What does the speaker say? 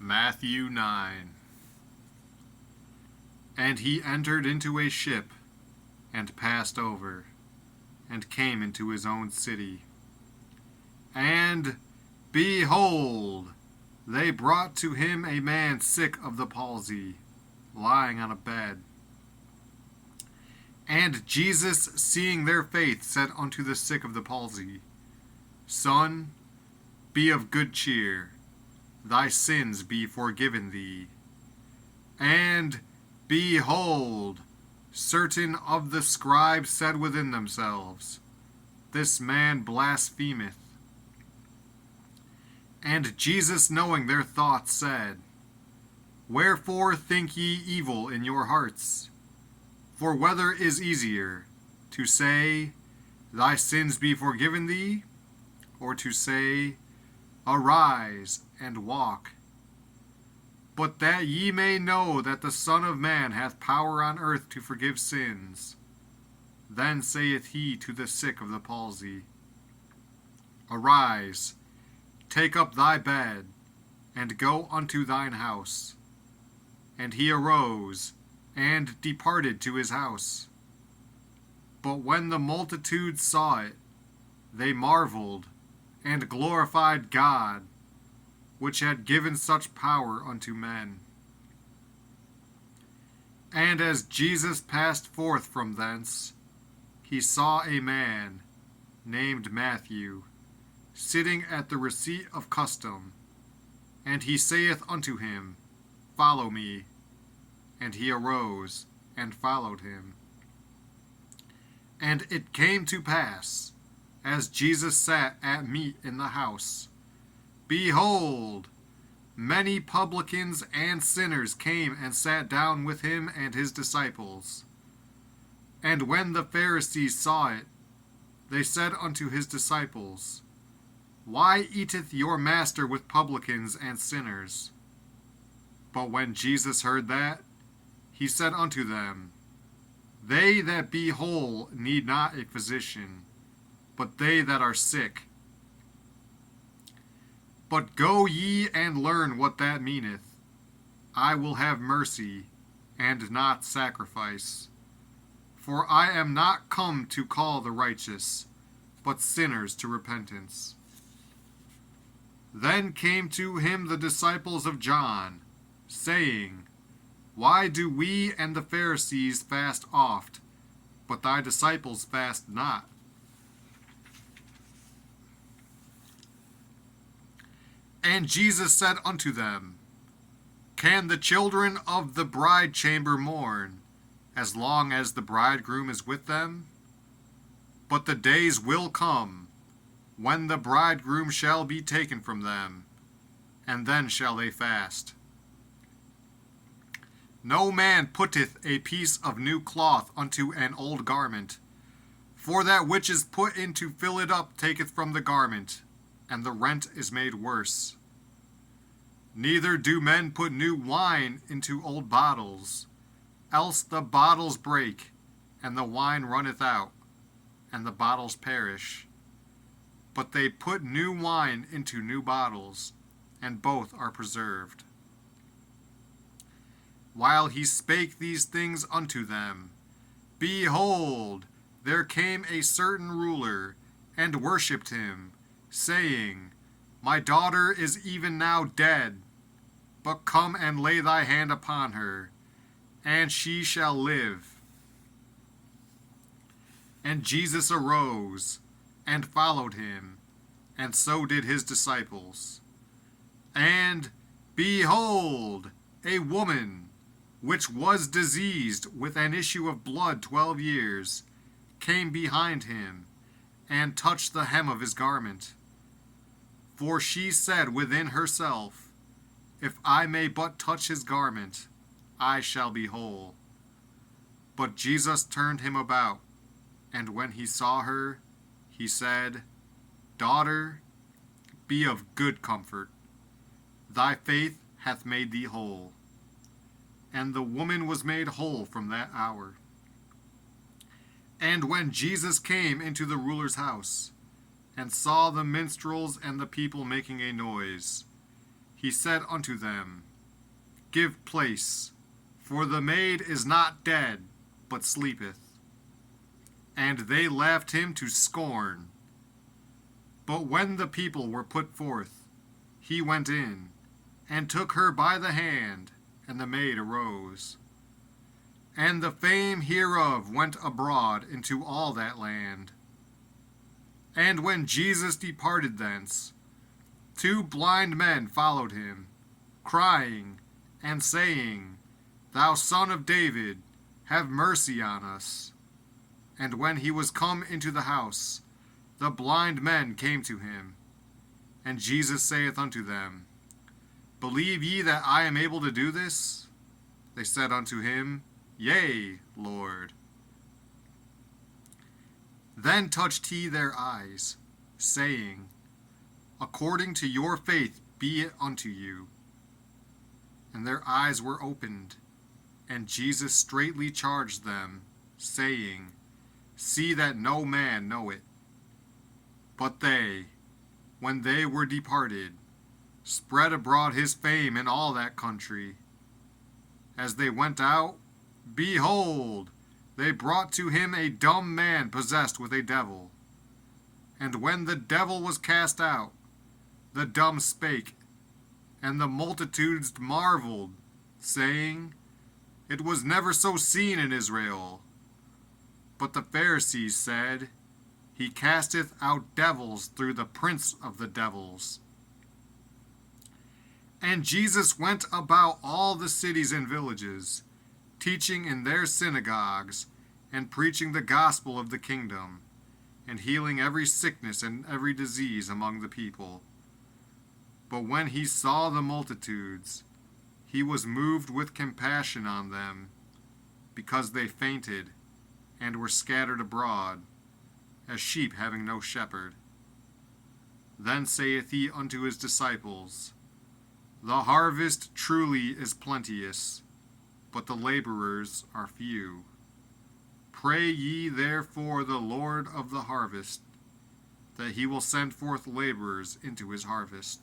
Matthew 9. And he entered into a ship, and passed over, and came into his own city. And, behold, they brought to him a man sick of the palsy, lying on a bed. And Jesus, seeing their faith, said unto the sick of the palsy, Son, be of good cheer, thy sins be forgiven thee. And, behold, certain of the scribes said within themselves, This man blasphemeth. And Jesus, knowing their thoughts, said, Wherefore think ye evil in your hearts? For whether is easier, to say, Thy sins be forgiven thee, or to say, Arise and walk? But that ye may know that the Son of Man hath power on earth to forgive sins. Then saith he to the sick of the palsy, Arise, take up thy bed, and go unto thine house. And he arose, and departed to his house. But when the multitude saw it, they marveled, and glorified God, which had given such power unto men. And as Jesus passed forth from thence, he saw a man, named Matthew, sitting at the receipt of custom. And he saith unto him, Follow me. And he arose, and followed him. And it came to pass, as Jesus sat at meat in the house, behold, many publicans and sinners came and sat down with him and his disciples. And when the Pharisees saw it, they said unto his disciples, Why eateth your master with publicans and sinners? But when Jesus heard that, he said unto them, They that be whole need not a physician, but they that are sick. But go ye and learn what that meaneth. I will have mercy, and not sacrifice. For I am not come to call the righteous, but sinners to repentance. Then came to him the disciples of John, saying, Why do we and the Pharisees fast oft, but thy disciples fast not? And Jesus said unto them, Can the children of the bride chamber mourn, as long as the bridegroom is with them? But the days will come, when the bridegroom shall be taken from them, and then shall they fast. No man putteth a piece of new cloth unto an old garment, for that which is put in to fill it up taketh from the garment, and the rent is made worse. Neither do men put new wine into old bottles, else the bottles break, and the wine runneth out, and the bottles perish. But they put new wine into new bottles, and both are preserved. While he spake these things unto them, behold, there came a certain ruler, and worshipped him, saying, My daughter is even now dead, but come and lay thy hand upon her, and she shall live. And Jesus arose, and followed him, and so did his disciples. And, behold, a woman, which was diseased with an issue of blood 12 years, came behind him, and touched the hem of his garment. For she said within herself, If I may but touch his garment, I shall be whole. But Jesus turned him about, and when he saw her, he said, Daughter, be of good comfort. Thy faith hath made thee whole. And the woman was made whole from that hour. And when Jesus came into the ruler's house, and saw the minstrels and the people making a noise, he said unto them, Give place, for the maid is not dead, but sleepeth. And they laughed him to scorn. But when the people were put forth, he went in, and took her by the hand, and the maid arose. And the fame hereof went abroad into all that land. And when Jesus departed thence, 2 blind men followed him, crying, and saying, Thou Son of David, have mercy on us. And when he was come into the house, the blind men came to him. And Jesus saith unto them, Believe ye that I am able to do this? They said unto him, Yea, Lord. Then touched he their eyes, saying, According to your faith be it unto you. And their eyes were opened, and Jesus straitly charged them, saying, See that no man know it. But they, when they were departed, spread abroad his fame in all that country. As they went out, behold, they brought to him a dumb man possessed with a devil. And when the devil was cast out, the dumb spake, and the multitudes marveled, saying, It was never so seen in Israel. But the Pharisees said, He casteth out devils through the prince of the devils. And Jesus went about all the cities and villages, teaching in their synagogues, and preaching the gospel of the kingdom, and healing every sickness and every disease among the people. But when he saw the multitudes, he was moved with compassion on them, because they fainted, and were scattered abroad, as sheep having no shepherd. Then saith he unto his disciples, The harvest truly is plenteous, but the laborers are few. Pray ye therefore the Lord of the harvest, that he will send forth laborers into his harvest.